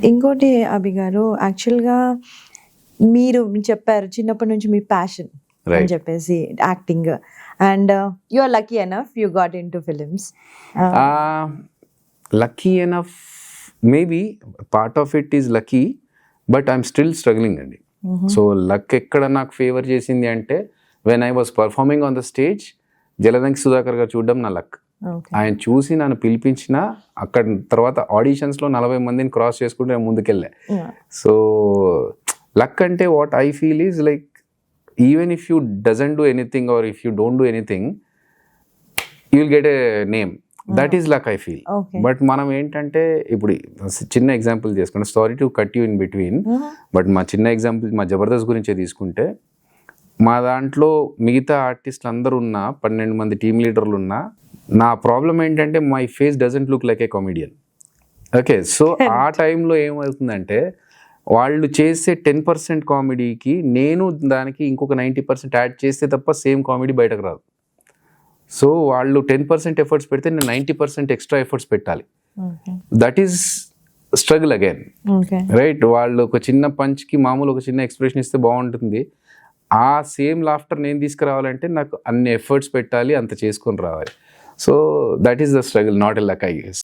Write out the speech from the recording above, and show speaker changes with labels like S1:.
S1: ఇంకోటి అభి గారు, యాక్చువల్‌గా మీరు చెప్పారు చిన్నప్పటి నుంచి మీ ప్యాషన్ అని
S2: రైట్.
S1: చెప్పేసి acting. And you are lucky enough you got into films.
S2: Lucky enough, maybe part of it is lucky, but I'm still struggling అండి. సో లక్ ఎక్కడ నాకు ఫేవర్ చేసింది అంటే, when I was performing on the stage, Jaladanki Sudhakar garu చూడడం నా luck. ఆయన చూసి నన్ను పిలిపించిన అక్కడ తర్వాత ఆడిషన్స్లో 40 మందిని క్రాస్ చేసుకుంటూ నేను ముందుకెళ్ళా. సో లక్ అంటే what I feel is like, even if you doesn't do anything or if you don't do anything, you will get a name. That is luck I feel. But మనం ఏంటంటే, ఇప్పుడు చిన్న example చేసుకుంటే, sorry to cut you in between, but మా చిన్న example మా జబర్దస్త్ గురించే తీసుకుంటే, మా దాంట్లో మిగతా ఆర్టిస్టులు అందరూ ఉన్నా, 12 మంది టీమ్ లీడర్లు ఉన్నా, నా ప్రాబ్లం ఏంటంటే my face doesn't look like A comedian. Okay, so ఆ టైంలో ఏమవుతుందంటే, వాళ్ళు చేసే 10% కామెడీకి నేను దానికి ఇంకొక 90% యాడ్ చేస్తే తప్ప సేమ్ కామెడీ బయటకు రాదు. సో వాళ్ళు 10% ఎఫర్ట్స్ పెడితే నేను 90% ఎక్స్ట్రా ఎఫర్ట్స్ పెట్టాలి. That is struggle again, right? వాళ్ళు ఒక చిన్న పంచ్కి మామూలు ఒక చిన్న ఎక్స్ప్రెషన్ ఇస్తే బాగుంటుంది. ఆ సేమ్ లాఫ్టర్ నేను తీసుకురావాలంటే నాకు అన్ని ఎఫర్ట్స్ పెట్టాలి, అంత చేసుకొని రావాలి. So that is the struggle, not a luck, I guess.